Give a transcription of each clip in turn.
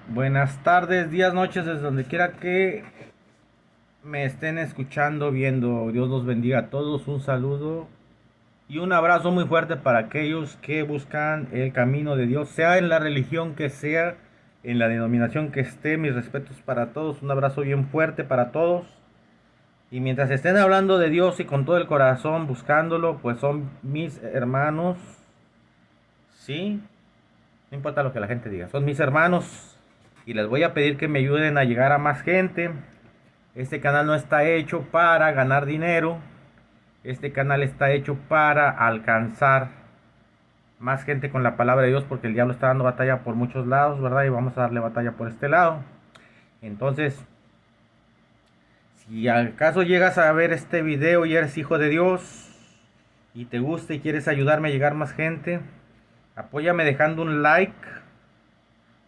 Buenas tardes, días, noches, desde donde quiera que me estén escuchando, viendo. Dios los bendiga a todos. Un saludo y un abrazo muy fuerte para aquellos que buscan el camino de Dios, sea en la religión que sea, en la denominación que esté. Mis respetos para todos. Un abrazo bien fuerte para todos. Y mientras estén hablando de Dios y con todo el corazón buscándolo, pues son mis hermanos. Sí, no importa lo que la gente diga, son mis hermanos y les voy a pedir que me ayuden a llegar a más gente. Este canal no está hecho para ganar dinero, este canal está hecho para alcanzar más gente con la palabra de Dios, porque el diablo está dando batalla por muchos lados, ¿verdad? Y vamos a darle batalla por este lado. Entonces, si acaso llegas a ver este video y eres hijo de Dios y te gusta y quieres ayudarme a llegar más gente, apóyame dejando un like,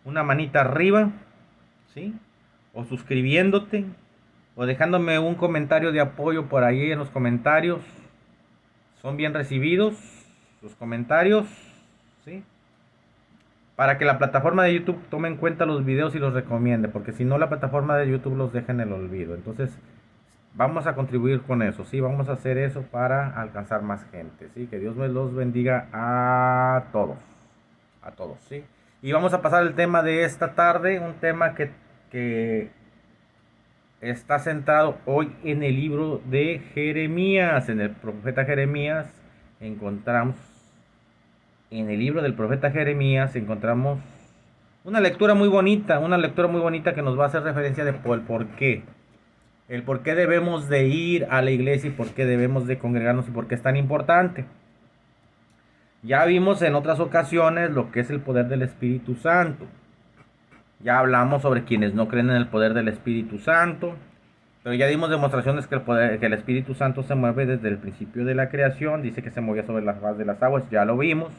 una manita arriba, ¿sí? O suscribiéndote, o dejándome un comentario de apoyo por ahí en los comentarios. Son bien recibidos los comentarios, ¿sí? Para que la plataforma de YouTube tome en cuenta los videos y los recomiende, porque si no la plataforma de YouTube los deja en el olvido. Entonces, vamos a contribuir con eso, ¿sí? Vamos a hacer eso para alcanzar más gente, ¿sí? Que Dios me los bendiga a todos, ¿sí? Y vamos a pasar al tema de esta tarde, un tema que está centrado hoy en el libro de Jeremías, en el profeta Jeremías. Encontramos, en el libro del profeta Jeremías, encontramos una lectura muy bonita que nos va a hacer referencia de el por qué debemos de ir a la iglesia y por qué debemos de congregarnos y por qué es tan importante. Ya vimos en otras ocasiones lo que es el poder del Espíritu Santo. Ya hablamos sobre quienes no creen en el poder del Espíritu Santo. Pero ya dimos demostraciones que el Espíritu Santo se mueve desde el principio de la creación. Dice que se movía sobre la faz de las aguas. Ya lo vimos.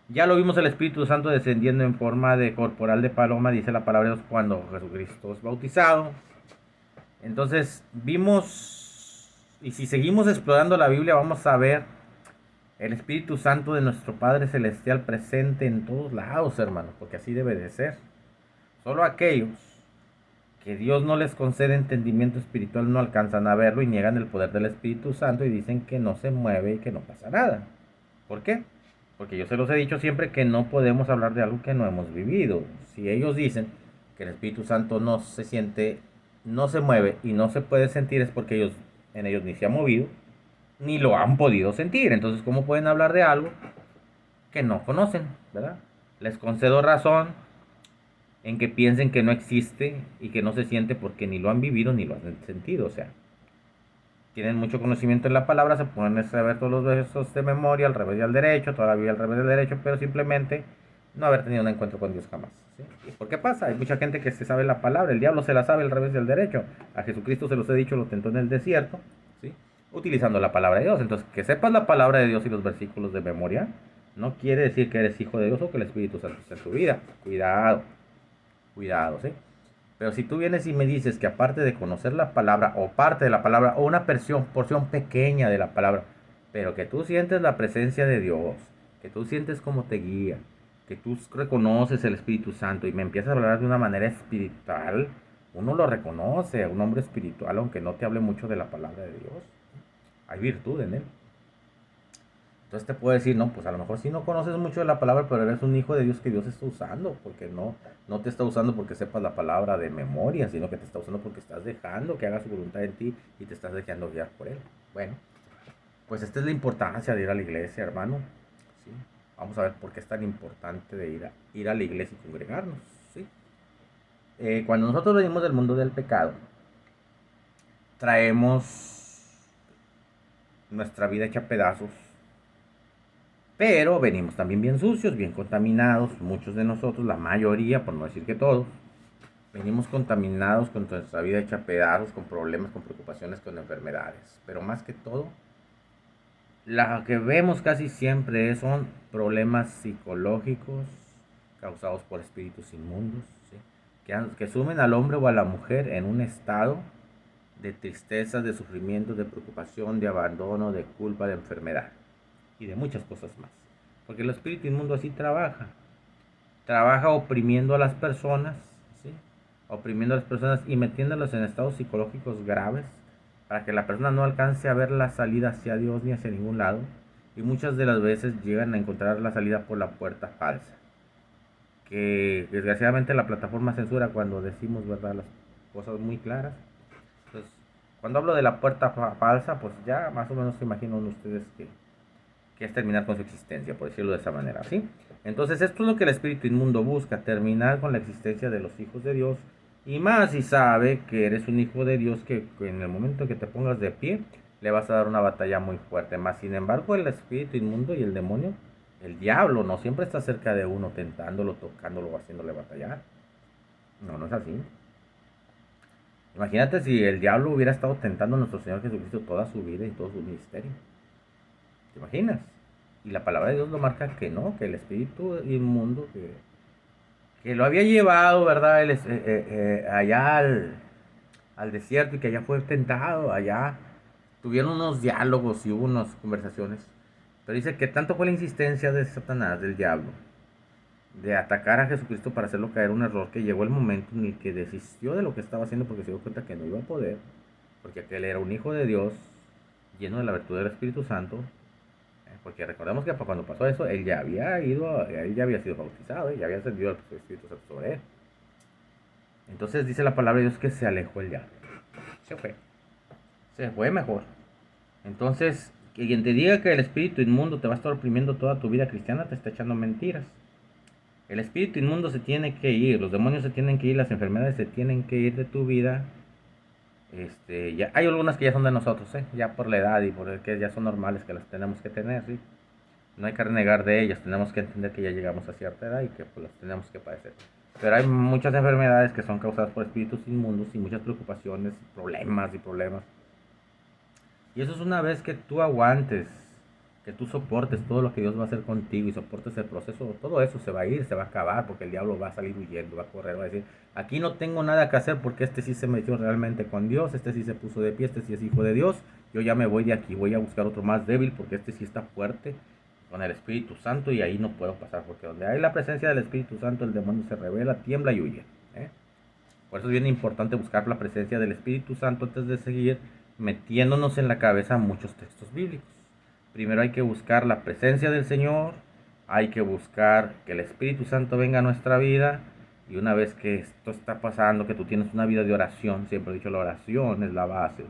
Ya lo vimos el Espíritu Santo descendiendo en forma de corporal de paloma. Dice la palabra de Dios cuando Jesucristo es bautizado. Entonces vimos, y si seguimos explorando la Biblia, vamos a ver el Espíritu Santo de nuestro Padre Celestial presente en todos lados, hermano. Porque así debe de ser. Solo aquellos que Dios no les concede entendimiento espiritual no alcanzan a verlo y niegan el poder del Espíritu Santo y dicen que no se mueve y que no pasa nada. ¿Por qué? Porque yo se los he dicho siempre que no podemos hablar de algo que no hemos vivido. Si ellos dicen que el Espíritu Santo no se siente, no se mueve y no se puede sentir, es porque en ellos ni se ha movido ni lo han podido sentir. Entonces, ¿cómo pueden hablar de algo que no conocen? ¿Verdad? Les concedo razón en que piensen que no existe y que no se siente porque ni lo han vivido ni lo han sentido. O sea, tienen mucho conocimiento en la palabra, se pueden saber todos los versos de memoria, al revés y al derecho, toda la Biblia al revés y al derecho, pero simplemente no haber tenido un encuentro con Dios jamás. ¿Sí? ¿Y por qué pasa? Hay mucha gente que se sabe la palabra, el diablo se la sabe al revés y al derecho. A Jesucristo se los he dicho, lo tentó en el desierto, ¿sí? Utilizando la palabra de Dios. Entonces, que sepas la palabra de Dios y los versículos de memoria no quiere decir que eres hijo de Dios o que el Espíritu Santo está en tu vida. Cuidado, cuidado, ¿sí? Pero si tú vienes y me dices que aparte de conocer la palabra o parte de la palabra o una porción pequeña de la palabra, pero que tú sientes la presencia de Dios, que tú sientes cómo te guía, que tú reconoces el Espíritu Santo y me empiezas a hablar de una manera espiritual, uno lo reconoce a un hombre espiritual aunque no te hable mucho de la palabra de Dios. Hay virtud en él. Entonces te puedo decir, no, pues a lo mejor sí no conoces mucho de la palabra, pero eres un hijo de Dios que Dios está usando, porque no te está usando porque sepas la palabra de memoria, sino que te está usando porque estás dejando que haga su voluntad en ti y te estás dejando guiar por él. Bueno, pues esta es la importancia de ir a la iglesia, hermano. ¿Sí? Vamos a ver por qué es tan importante de ir a la iglesia y congregarnos. ¿Sí? Cuando nosotros venimos del mundo del pecado, traemos nuestra vida hecha pedazos. Pero venimos también bien sucios, bien contaminados, muchos de nosotros, la mayoría, por no decir que todos, venimos contaminados con nuestra vida hecha pedazos, con problemas, con preocupaciones, con enfermedades. Pero más que todo, la que vemos casi siempre son problemas psicológicos causados por espíritus inmundos, ¿sí? Que sumen al hombre o a la mujer en un estado de tristeza, de sufrimiento, de preocupación, de abandono, de culpa, de enfermedad y de muchas cosas más. Porque el espíritu inmundo así trabaja. trabaja oprimiendo a las personas, ¿sí? Oprimiendo a las personas y metiéndolas en estados psicológicos graves para que la persona no alcance a ver la salida hacia Dios ni hacia ningún lado, y muchas de las veces llegan a encontrar la salida por la puerta falsa, que desgraciadamente la plataforma censura cuando decimos, verdad, las cosas muy claras. Entonces, cuando hablo de la puerta falsa, pues ya más o menos se imaginan ustedes que es terminar con su existencia, por decirlo de esa manera, ¿sí? Entonces esto es lo que el espíritu inmundo busca, terminar con la existencia de los hijos de Dios, y más si sabe que eres un hijo de Dios, que en el momento que te pongas de pie, le vas a dar una batalla muy fuerte. Más sin embargo, el espíritu inmundo y el demonio, el diablo, no siempre está cerca de uno, tentándolo, tocándolo o haciéndole batallar. No, no es así. Imagínate si el diablo hubiera estado tentando a nuestro Señor Jesucristo toda su vida y todo su ministerio. ¿Te imaginas? Y la palabra de Dios lo marca que no, que el espíritu inmundo que lo había llevado, ¿verdad? Allá al desierto, y que allá fue tentado, allá tuvieron unos diálogos y hubo unas conversaciones. Pero dice que tanto fue la insistencia de Satanás, del diablo, de atacar a Jesucristo para hacerlo caer un error, que llegó el momento en el que desistió de lo que estaba haciendo porque se dio cuenta que no iba a poder, porque aquel era un hijo de Dios, lleno de la virtud del Espíritu Santo. Porque recordemos que cuando pasó eso, él ya había él ya había sido bautizado, ya había ascendido el Espíritu Santo sobre él. Entonces dice la palabra de Dios que se alejó el diablo. Se fue mejor. Entonces, que quien te diga que el espíritu inmundo te va a estar oprimiendo toda tu vida cristiana, te está echando mentiras. El espíritu inmundo se tiene que ir, los demonios se tienen que ir, las enfermedades se tienen que ir de tu vida. Ya hay algunas que ya son de nosotros, ya por la edad y porque ya son normales, que las tenemos que tener, ¿sí? No hay que renegar de ellas, tenemos que entender que ya llegamos a cierta edad y que pues las tenemos que padecer. Pero hay muchas enfermedades que son causadas por espíritus inmundos, y muchas preocupaciones, problemas y problemas. Y eso es una vez que tú aguantes, que tú soportes todo lo que Dios va a hacer contigo y soportes el proceso, todo eso se va a ir, se va a acabar, porque el diablo va a salir huyendo, va a correr, va a decir, aquí no tengo nada que hacer porque este sí se metió realmente con Dios, este sí se puso de pie, este sí es hijo de Dios, yo ya me voy de aquí, voy a buscar otro más débil porque este sí está fuerte con el Espíritu Santo, y ahí no puedo pasar, porque donde hay la presencia del Espíritu Santo el demonio se revela, tiembla y huye. Por eso es bien importante buscar la presencia del Espíritu Santo antes de seguir metiéndonos en la cabeza muchos textos bíblicos. Primero hay que buscar la presencia del Señor, hay que buscar que el Espíritu Santo venga a nuestra vida, y una vez que esto está pasando, que tú tienes una vida de oración, siempre he dicho, la oración es la base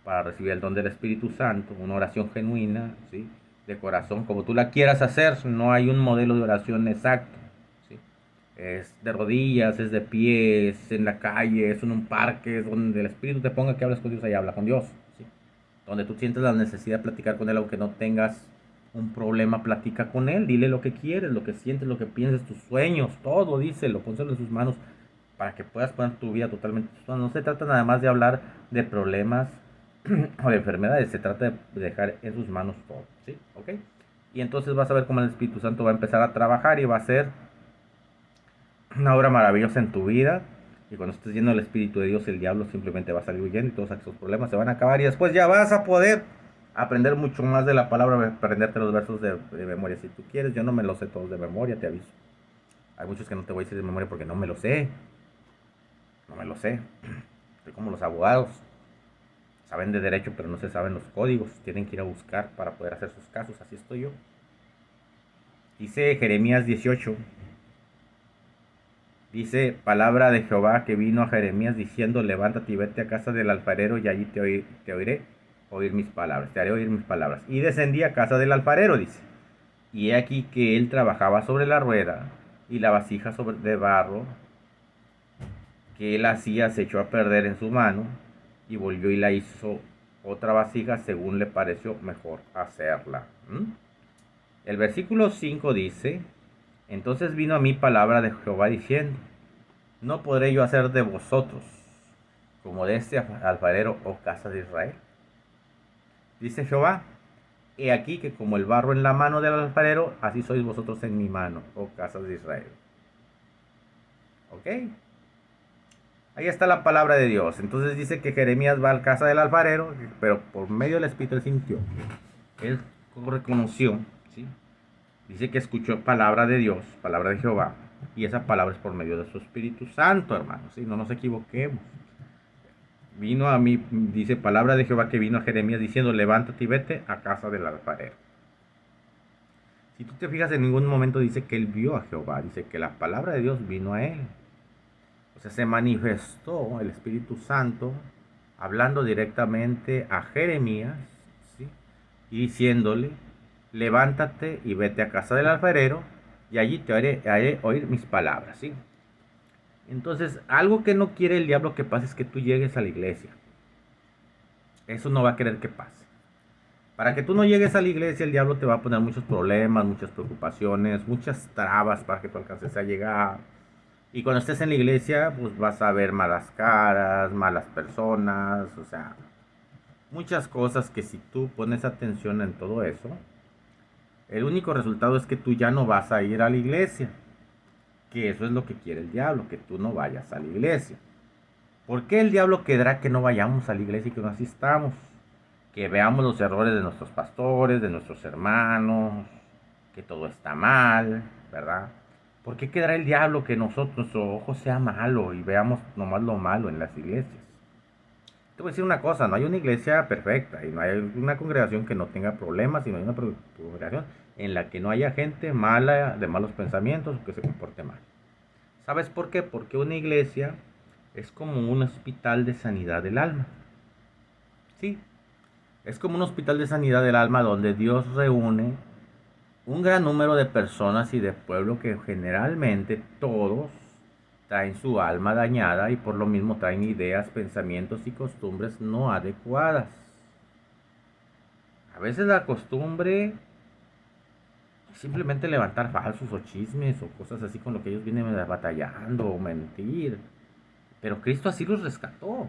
para recibir el don del Espíritu Santo, una oración genuina, ¿sí? De corazón, como tú la quieras hacer, no hay un modelo de oración exacto, ¿sí? Es de rodillas, es de pies, es en la calle, es en un parque, es donde el Espíritu te ponga que hables con Dios, ahí habla con Dios, ¿sí? Donde tú sientes la necesidad de platicar con Él, aunque no tengas un problema, platica con Él, dile lo que quieres, lo que sientes, lo que piensas, tus sueños, todo, díselo, pónselo en sus manos para que puedas poner tu vida totalmente. No se trata nada más de hablar de problemas o de enfermedades, se trata de dejar en sus manos todo, ¿sí? ¿Ok? Y entonces vas a ver cómo el Espíritu Santo va a empezar a trabajar y va a ser una obra maravillosa en tu vida. Y cuando estés lleno del Espíritu de Dios, el diablo simplemente va a salir huyendo y todos esos problemas se van a acabar. Y después ya vas a poder aprender mucho más de la palabra, aprenderte los versos de memoria si tú quieres. Yo no me los sé todos de memoria, te aviso. Hay muchos que no te voy a decir de memoria porque no me lo sé. No me lo sé. Soy como los abogados. Saben de derecho, pero no se saben los códigos. Tienen que ir a buscar para poder hacer sus casos. Así estoy yo. Dice Jeremías 18. Dice palabra de Jehová que vino a Jeremías diciendo, levántate y vete a casa del alfarero, y allí te oiré oír mis palabras, te haré oír mis palabras. Y descendí a casa del alfarero, dice. Y he aquí que él trabajaba sobre la rueda, y la vasija de barro que él hacía se echó a perder en su mano, y volvió y la hizo otra vasija según le pareció mejor hacerla. El versículo 5 dice, entonces vino a mí palabra de Jehová diciendo, no podré yo hacer de vosotros como de este alfarero, oh casa de Israel. Dice Jehová, he aquí que como el barro en la mano del alfarero, así sois vosotros en mi mano, oh casa de Israel. ¿Ok? Ahí está la palabra de Dios. Entonces dice que Jeremías va a la casa del alfarero, pero por medio del Espíritu él sintió. Él reconoció, ¿sí? Dice que escuchó palabra de Dios, palabra de Jehová, y esa palabra es por medio de su Espíritu Santo, hermanos, ¿sí? No nos equivoquemos. Vino a mí, dice palabra de Jehová que vino a Jeremías diciendo, levántate y vete a casa del alfarero. Si tú te fijas, en ningún momento dice que él vio a Jehová, dice que la palabra de Dios vino a él. O sea, se manifestó el Espíritu Santo hablando directamente a Jeremías, ¿sí? Y diciéndole, levántate y vete a casa del alfarero, y allí te haré oír mis palabras, ¿sí? Entonces, algo que no quiere el diablo que pase es que tú llegues a la iglesia. Eso no va a querer que pase. Para que tú no llegues a la iglesia, el diablo te va a poner muchos problemas, muchas preocupaciones, muchas trabas para que tú alcances a llegar. Y cuando estés en la iglesia, pues vas a ver malas caras, malas personas, o sea, muchas cosas que si tú pones atención en todo eso, el único resultado es que tú ya no vas a ir a la iglesia. Que eso es lo que quiere el diablo, que tú no vayas a la iglesia. ¿Por qué el diablo querrá que no vayamos a la iglesia y que no asistamos? Que veamos los errores de nuestros pastores, de nuestros hermanos, que todo está mal, ¿verdad? ¿Por qué quedará el diablo que nuestro ojo sea malo y veamos nomás lo malo en las iglesias? Te voy a decir una cosa, no hay una iglesia perfecta y no hay una congregación que no tenga problemas y no hay una congregación en la que no haya gente mala, de malos pensamientos o que se comporte mal. ¿Sabes por qué? Porque una iglesia es como un hospital de sanidad del alma. Sí, es como un hospital de sanidad del alma donde Dios reúne un gran número de personas y de pueblo que generalmente todos traen su alma dañada y por lo mismo traen ideas, pensamientos y costumbres no adecuadas. A veces la costumbre es simplemente levantar falsos o chismes o cosas así con lo que ellos vienen batallando o mentir. Pero Cristo así los rescató.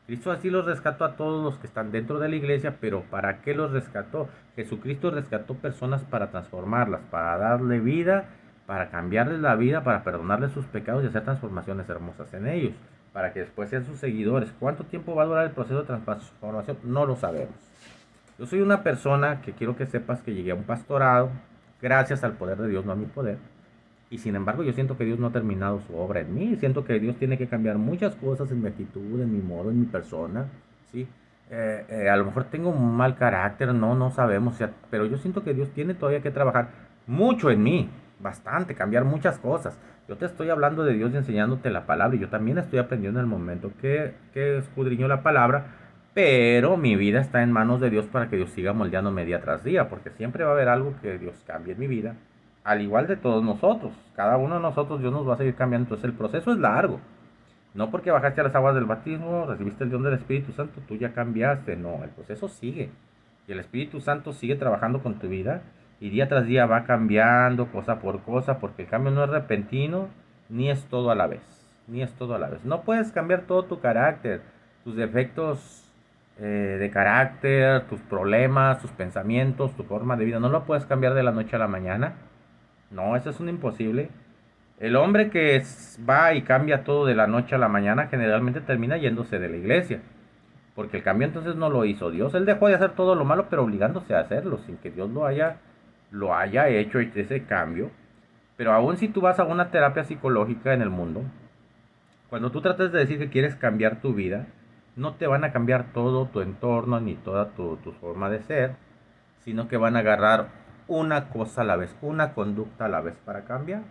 Cristo así los rescató a todos los que están dentro de la iglesia, pero ¿para qué los rescató? Jesucristo rescató personas para transformarlas, para darle vida, para cambiarles la vida, para perdonarles sus pecados y hacer transformaciones hermosas en ellos, para que después sean sus seguidores. ¿Cuánto tiempo va a durar el proceso de transformación? No lo sabemos. Yo soy una persona que quiero que sepas que llegué a un pastorado gracias al poder de Dios, no a mi poder. Y sin embargo, yo siento que Dios no ha terminado su obra en mí. Siento que Dios tiene que cambiar muchas cosas en mi actitud, en mi modo, en mi persona. ¿Sí? A lo mejor tengo un mal carácter, no sabemos. Pero yo siento que Dios tiene todavía que trabajar mucho en mí. Bastante, cambiar muchas cosas. Yo te estoy hablando de Dios y enseñándote la palabra. Y yo también estoy aprendiendo en el momento que escudriño la palabra. Pero mi vida está en manos de Dios para que Dios siga moldeándome día tras día. Porque siempre va a haber algo que Dios cambie en mi vida al igual de todos nosotros. Cada uno de nosotros Dios nos va a seguir cambiando. Entonces el proceso es largo. No porque bajaste a las aguas del bautismo, recibiste el don del Espíritu Santo, tú ya cambiaste. No, el proceso sigue. Y el Espíritu Santo sigue trabajando con tu vida. Y día tras día va cambiando cosa por cosa. Porque el cambio no es repentino, ni es todo a la vez. Ni es todo a la vez. No puedes cambiar todo tu carácter, tus defectos de carácter, tus problemas, tus pensamientos, tu forma de vida. No lo puedes cambiar de la noche a la mañana. No, eso es un imposible. El hombre que va y cambia todo de la noche a la mañana generalmente termina yéndose de la iglesia. Porque el cambio entonces no lo hizo Dios. Él dejó de hacer todo lo malo, pero obligándose a hacerlo, sin que Dios lo haya hecho ese cambio. Pero aún si tú vas a una terapia psicológica en el mundo, cuando tú tratas de decir que quieres cambiar tu vida, no te van a cambiar todo tu entorno ni toda tu forma de ser, sino que van a agarrar una cosa a la vez, una conducta a la vez para cambiar.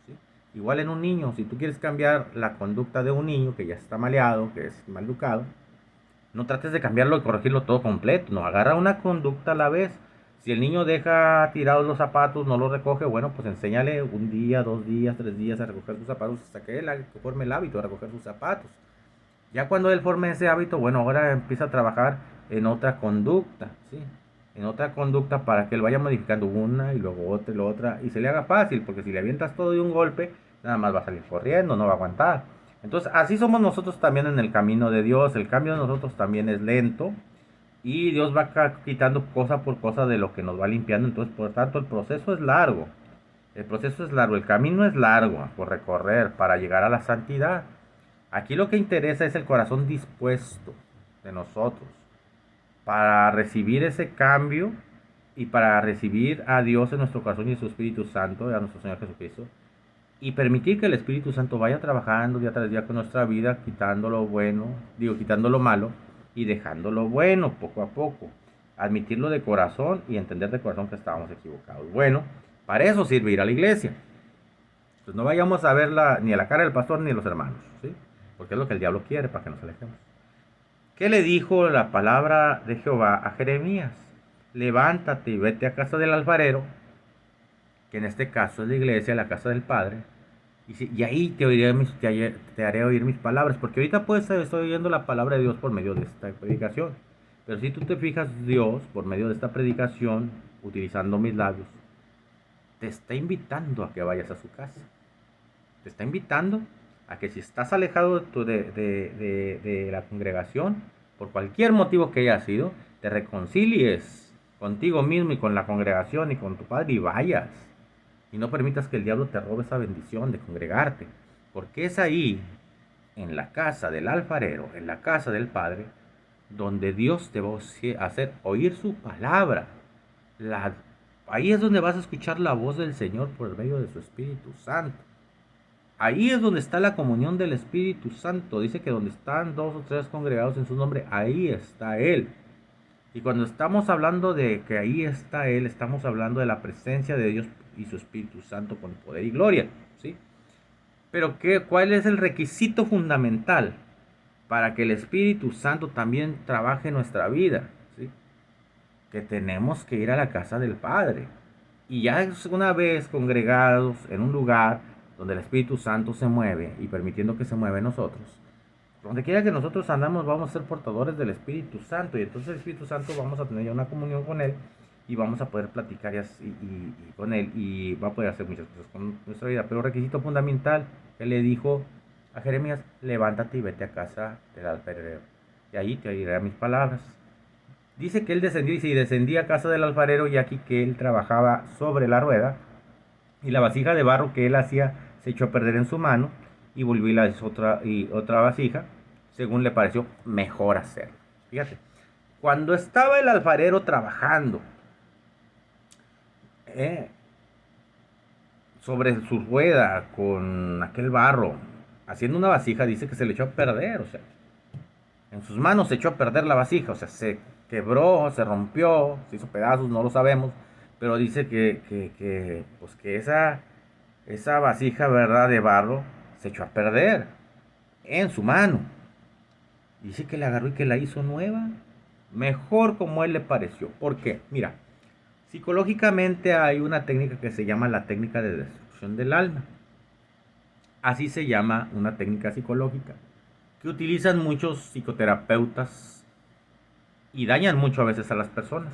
¿Sí? Igual en un niño, si tú quieres cambiar la conducta de un niño que ya está maleado, que es mal educado, no trates de cambiarlo y corregirlo todo completo, no, agarra una conducta a la vez. Si el niño deja tirados los zapatos, no los recoge, bueno, pues enséñale un día, 2 días, 3 días a recoger sus zapatos hasta que él forme el hábito de recoger sus zapatos. Ya cuando él forme ese hábito, bueno, ahora empieza a trabajar en otra conducta, ¿sí? En otra conducta para que él vaya modificando una y luego otra y luego otra y se le haga fácil, porque si le avientas todo de un golpe, nada más va a salir corriendo, no va a aguantar. Entonces, así somos nosotros también en el camino de Dios. El cambio de nosotros también es lento y Dios va quitando cosa por cosa de lo que nos va limpiando. Entonces, por tanto, el proceso es largo. El proceso es largo, el camino es largo por recorrer para llegar a la santidad. Aquí lo que interesa es el corazón dispuesto de nosotros para recibir ese cambio y para recibir a Dios en nuestro corazón y su Espíritu Santo, a nuestro Señor Jesucristo, y permitir que el Espíritu Santo vaya trabajando día tras día con nuestra vida, quitando lo bueno, quitando lo malo y dejando lo bueno poco a poco. Admitirlo de corazón y entender de corazón que estábamos equivocados. Bueno, para eso sirve ir a la iglesia. Pues no vayamos a verla ni a la cara del pastor ni a los hermanos, ¿sí? Porque es lo que el diablo quiere para que nos alejemos. ¿Qué le dijo la palabra de Jehová a Jeremías? Levántate y vete a casa del alfarero, que en este caso es la iglesia, la casa del Padre, y ahí te haré oír mis palabras, porque ahorita pues estoy oyendo la palabra de Dios por medio de esta predicación. Pero si tú te fijas, Dios, por medio de esta predicación, utilizando mis labios, te está invitando a que vayas a su casa. Te está invitando a que si estás alejado de la congregación, por cualquier motivo que haya sido, te reconcilies contigo mismo y con la congregación y con tu Padre y vayas. Y no permitas que el diablo te robe esa bendición de congregarte. Porque es ahí, en la casa del alfarero, en la casa del Padre, donde Dios te va a hacer oír su palabra. Ahí es donde vas a escuchar la voz del Señor por medio de su Espíritu Santo. Ahí es donde está la comunión del Espíritu Santo. Dice que donde están 2 o 3 congregados en su nombre, ahí está Él. Y cuando estamos hablando de que ahí está Él, estamos hablando de la presencia de Dios y su Espíritu Santo con poder y gloria, ¿sí? Pero ¿cuál es el requisito fundamental para que el Espíritu Santo también trabaje en nuestra vida? ¿Sí? Que tenemos que ir a la casa del Padre. Y ya una vez congregados en un lugar donde el Espíritu Santo se mueve y permitiendo que se mueva en nosotros, donde quiera que nosotros andamos vamos a ser portadores del Espíritu Santo, y entonces el Espíritu Santo vamos a tener ya una comunión con Él y vamos a poder platicar y con Él, y va a poder hacer muchas cosas con nuestra vida. Pero requisito fundamental, Él le dijo a Jeremías: levántate y vete a casa del alfarero, y ahí te oiré mis palabras. Dice que él descendió, y si descendía a casa del alfarero, y aquí que él trabajaba sobre la rueda, y la vasija de barro que él hacía se echó a perder en su mano, y volvió y la hizo otra vasija, según le pareció mejor hacer. Fíjate, cuando estaba el alfarero trabajando sobre su rueda con aquel barro, haciendo una vasija, dice que se le echó a perder, o sea, en sus manos se echó a perder la vasija, o sea, se quebró, se rompió, se hizo pedazos, no lo sabemos, pero dice que esa vasija, ¿verdad?, de barro, se echó a perder en su mano. Dice que la agarró y que la hizo nueva, mejor como él le pareció. ¿Por qué? Mira, psicológicamente hay una técnica que se llama la técnica de destrucción del alma. Así se llama una técnica psicológica que utilizan muchos psicoterapeutas y dañan mucho a veces a las personas.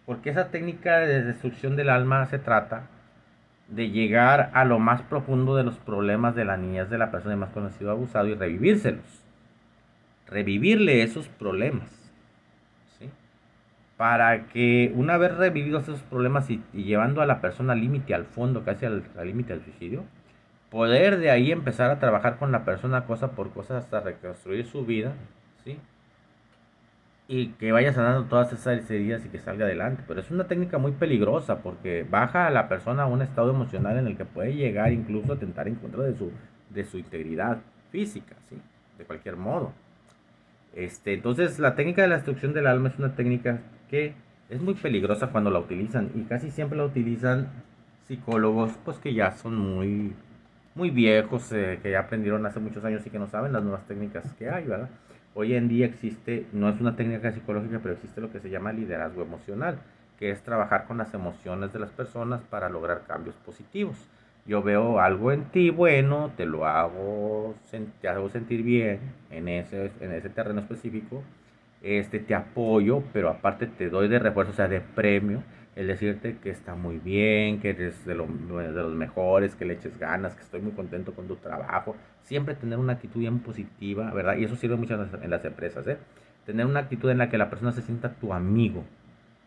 Porque esa técnica de destrucción del alma se trata de llegar a lo más profundo de los problemas de la niñez de la persona más conocida o abusado y revivírselos. Revivirle esos problemas, ¿sí? Para que una vez revividos esos problemas y llevando a la persona al límite, al fondo, casi al límite del suicidio, poder de ahí empezar a trabajar con la persona cosa por cosa hasta reconstruir su vida, ¿sí? Y que vaya sanando todas esas heridas y que salga adelante. Pero es una técnica muy peligrosa porque baja a la persona a un estado emocional en el que puede llegar incluso a atentar en contra de su integridad física, ¿sí? De cualquier modo. Entonces la técnica de la destrucción del alma es una técnica que es muy peligrosa cuando la utilizan, y casi siempre la utilizan psicólogos pues que ya son muy viejos, que ya aprendieron hace muchos años y que no saben las nuevas técnicas que hay, ¿verdad? Hoy en día existe, no es una técnica psicológica, pero existe lo que se llama liderazgo emocional, que es trabajar con las emociones de las personas para lograr cambios positivos. Yo veo algo en ti bueno, te hago sentir bien en ese terreno específico, te apoyo, pero aparte te doy de refuerzo, o sea, de premio, el decirte que está muy bien, que eres de los mejores, que le eches ganas, que estoy muy contento con tu trabajo. Siempre tener una actitud bien positiva, ¿verdad? Y eso sirve mucho en las empresas, ¿eh? Tener una actitud en la que la persona se sienta tu amigo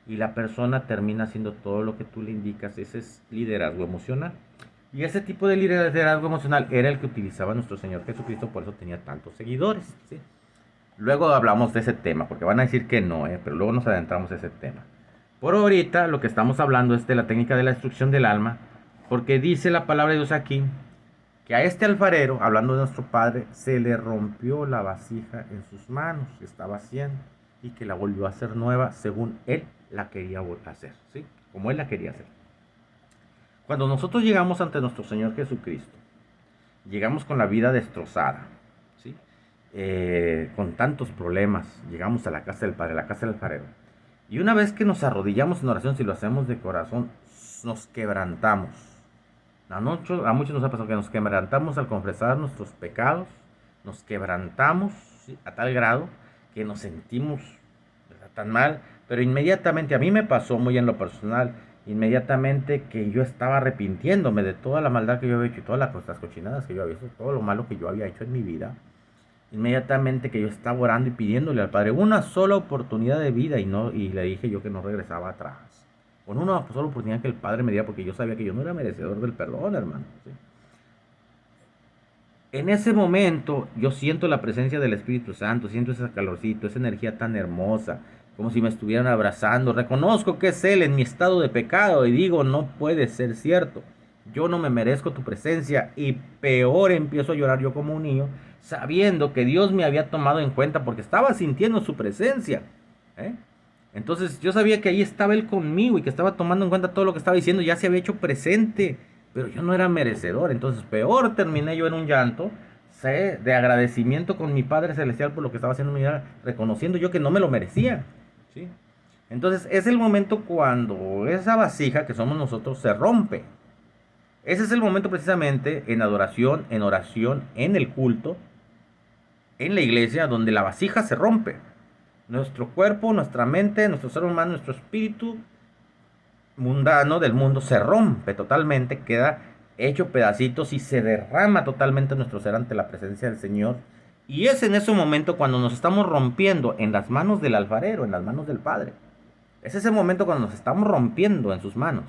y la persona termina haciendo todo lo que tú le indicas. Ese es liderazgo emocional. Y ese tipo de liderazgo emocional era el que utilizaba nuestro Señor Jesucristo, por eso tenía tantos seguidores, ¿sí? Luego hablamos de ese tema, porque van a decir que no, pero luego nos adentramos a ese tema. Por ahorita lo que estamos hablando es de la técnica de la destrucción del alma, porque dice la palabra de Dios aquí que a este alfarero, hablando de nuestro Padre, se le rompió la vasija en sus manos que estaba haciendo y que la volvió a hacer nueva según él la quería hacer, ¿sí? Como él la quería hacer. Cuando nosotros llegamos ante nuestro Señor Jesucristo, llegamos con la vida destrozada, ¿sí? Con tantos problemas, llegamos a la casa del Padre, a la casa del alfarero. Y una vez que nos arrodillamos en oración, si lo hacemos de corazón, nos quebrantamos. A muchos nos ha pasado que nos quebrantamos al confesar nuestros pecados, nos quebrantamos, ¿sí?, a tal grado que nos sentimos, ¿verdad?, tan mal, pero inmediatamente, a mí me pasó muy en lo personal, inmediatamente que yo estaba arrepintiéndome de toda la maldad que yo había hecho y todas las cochinadas que yo había hecho, todo lo malo que yo había hecho en mi vida. Inmediatamente que yo estaba orando y pidiéndole al Padre una sola oportunidad de vida, y le dije yo que no regresaba atrás. Con una sola oportunidad que el Padre me diera, porque yo sabía que yo no era merecedor del perdón, hermano, ¿sí? En ese momento yo siento la presencia del Espíritu Santo, siento ese calorcito, esa energía tan hermosa, como si me estuvieran abrazando. Reconozco que es Él en mi estado de pecado y digo, no puede ser cierto. Yo no me merezco tu presencia, y peor, empiezo a llorar yo como un niño, sabiendo que Dios me había tomado en cuenta porque estaba sintiendo su presencia, ¿eh? Entonces yo sabía que ahí estaba Él conmigo y que estaba tomando en cuenta todo lo que estaba diciendo, ya se había hecho presente, pero yo no era merecedor. Entonces peor, terminé yo en un llanto, ¿sí?, de agradecimiento con mi Padre Celestial por lo que estaba haciendo en mi vida, reconociendo yo que no me lo merecía, ¿sí? Entonces es el momento cuando esa vasija que somos nosotros se rompe. Ese es el momento precisamente en adoración, en oración, en el culto, en la iglesia, donde la vasija se rompe. Nuestro cuerpo, nuestra mente, nuestro ser humano, nuestro espíritu mundano del mundo se rompe totalmente, queda hecho pedacitos y se derrama totalmente nuestro ser ante la presencia del Señor. Y es en ese momento cuando nos estamos rompiendo en las manos del alfarero, en las manos del Padre. Es ese momento cuando nos estamos rompiendo en sus manos,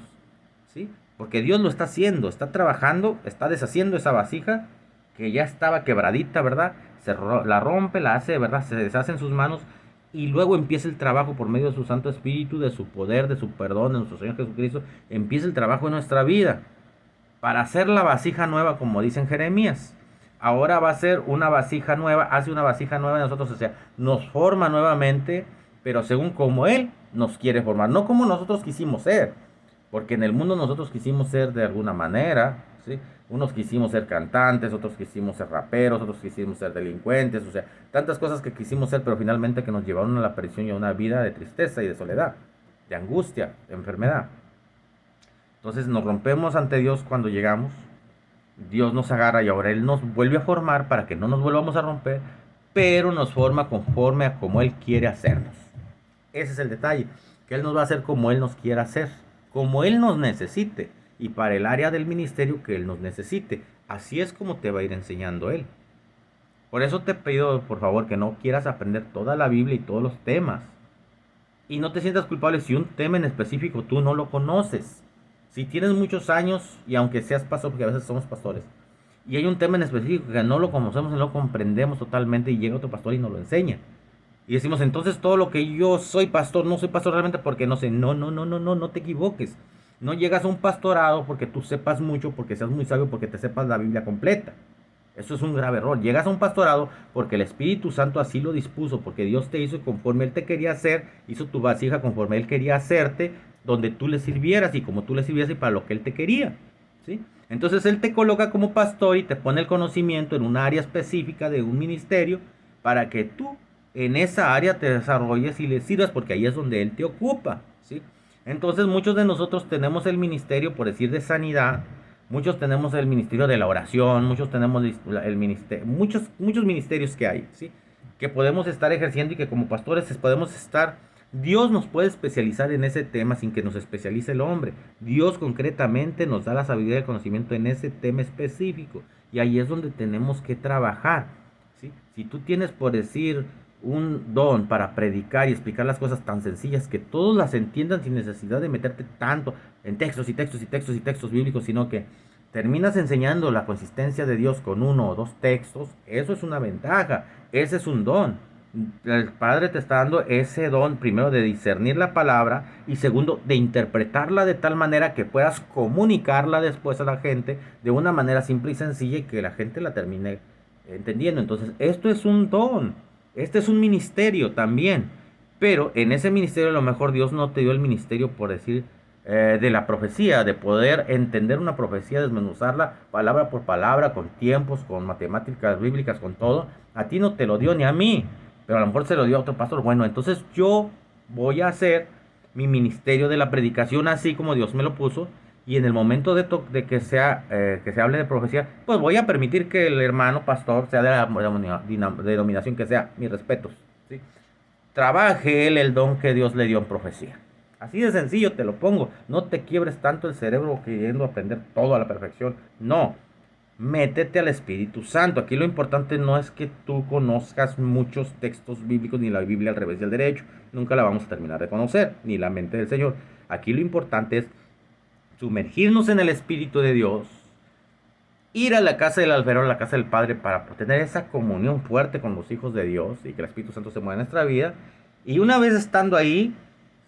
¿sí? Porque Dios lo está haciendo, está trabajando, está deshaciendo esa vasija que ya estaba quebradita, ¿verdad? La rompe, la hace, ¿verdad? Se deshace en sus manos, y luego empieza el trabajo por medio de su Santo Espíritu, de su poder, de su perdón, de nuestro Señor Jesucristo. Empieza el trabajo en nuestra vida para hacer la vasija nueva, como dice en Jeremías. Ahora va a ser una vasija nueva, hace una vasija nueva de nosotros, o sea, nos forma nuevamente, pero según como Él nos quiere formar, no como nosotros quisimos ser, porque en el mundo nosotros quisimos ser de alguna manera, ¿sí? Unos quisimos ser cantantes, otros quisimos ser raperos, otros quisimos ser delincuentes, o sea, tantas cosas que quisimos ser, pero finalmente que nos llevaron a la perdición y a una vida de tristeza y de soledad, de angustia, de enfermedad. Entonces nos rompemos ante Dios cuando llegamos, Dios nos agarra y ahora Él nos vuelve a formar para que no nos volvamos a romper, pero nos forma conforme a como Él quiere hacernos. Ese es el detalle, que Él nos va a hacer como Él nos quiera hacer, como Él nos necesite, y para el área del ministerio que Él nos necesite. Así es como te va a ir enseñando Él. Por eso te pido, por favor, que no quieras aprender toda la Biblia y todos los temas. Y no te sientas culpable si un tema en específico tú no lo conoces. Si tienes muchos años, y aunque seas pastor, porque a veces somos pastores, y hay un tema en específico que no lo conocemos, no lo comprendemos totalmente, y llega otro pastor y nos lo enseña. Y decimos, entonces todo lo que yo soy pastor, no soy pastor realmente porque no sé. No te equivoques. No llegas a un pastorado porque tú sepas mucho, porque seas muy sabio, porque te sepas la Biblia completa. Eso es un grave error. Llegas a un pastorado porque el Espíritu Santo así lo dispuso, porque Dios te hizo conforme Él te quería hacer, hizo tu vasija conforme Él quería hacerte, donde tú le sirvieras y como tú le sirvieras y para lo que Él te quería, ¿sí? Entonces Él te coloca como pastor y te pone el conocimiento en un área específica de un ministerio para que tú en esa área te desarrolles y le sirvas, porque ahí es donde Él te ocupa, ¿sí? Entonces muchos de nosotros tenemos el ministerio, por decir, de sanidad, muchos tenemos el ministerio de la oración, muchos tenemos el ministerio, muchos ministerios que hay, ¿sí?, que podemos estar ejerciendo y que como pastores podemos estar. Dios nos puede especializar en ese tema sin que nos especialice el hombre. Dios concretamente nos da la sabiduría y el conocimiento en ese tema específico, y ahí es donde tenemos que trabajar, ¿sí? Si tú tienes, por decir, un don para predicar y explicar las cosas tan sencillas que todos las entiendan sin necesidad de meterte tanto en textos y textos y textos y textos bíblicos, sino que terminas enseñando la consistencia de Dios con uno o dos textos, eso es una ventaja, ese es un don, El Padre te está dando ese don, primero, de discernir la palabra y segundo, de interpretarla de tal manera que puedas comunicarla después a la gente de una manera simple y sencilla y que la gente la termine entendiendo. Entonces, esto es un don, este es un ministerio también, pero en ese ministerio a lo mejor Dios no te dio el ministerio, por decir, de la profecía, de poder entender una profecía, desmenuzarla palabra por palabra, con tiempos, con matemáticas bíblicas, con todo. A ti no te lo dio ni a mí, pero a lo mejor se lo dio a otro pastor. Bueno, entonces yo voy a hacer mi ministerio de la predicación así como Dios me lo puso. Y en el momento de que que se hable de profecía, pues voy a permitir que el hermano pastor, sea de la denominación que sea, mis respetos, ¿sí? Trabaje él el don que Dios le dio en profecía. Así de sencillo te lo pongo. No te quiebres tanto el cerebro queriendo aprender todo a la perfección. No, métete al Espíritu Santo. Aquí lo importante no es que tú conozcas muchos textos bíblicos, ni la Biblia al revés y al derecho. Nunca la vamos a terminar de conocer, ni la mente del Señor. Aquí lo importante es sumergirnos en el Espíritu de Dios, ir a la casa del alfarero, a la casa del Padre, para tener esa comunión fuerte con los hijos de Dios y que el Espíritu Santo se mueva en nuestra vida. Y una vez estando ahí,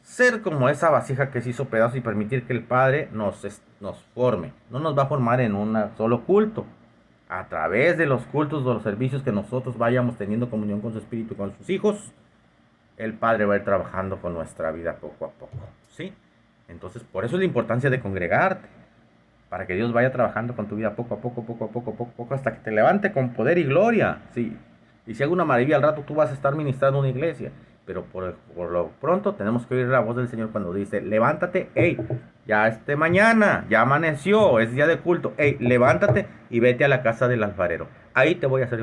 ser como esa vasija que se hizo pedazo y permitir que el Padre nos forme. No nos va a formar en un solo culto. A través de los cultos, de los servicios que nosotros vayamos teniendo comunión con su Espíritu, con sus hijos, el Padre va a ir trabajando con nuestra vida poco a poco, ¿sí? Entonces, por eso es la importancia de congregarte, para que Dios vaya trabajando con tu vida poco a poco, poco a poco, poco a poco, hasta que te levante con poder y gloria, ¿sí? Y si hago una maravilla al rato, tú vas a estar ministrando una iglesia. Pero por lo pronto tenemos que oír la voz del Señor cuando dice, levántate, hey, ya mañana, ya amaneció, es día de culto, hey, levántate y vete a la casa del alfarero. Ahí te voy a hacer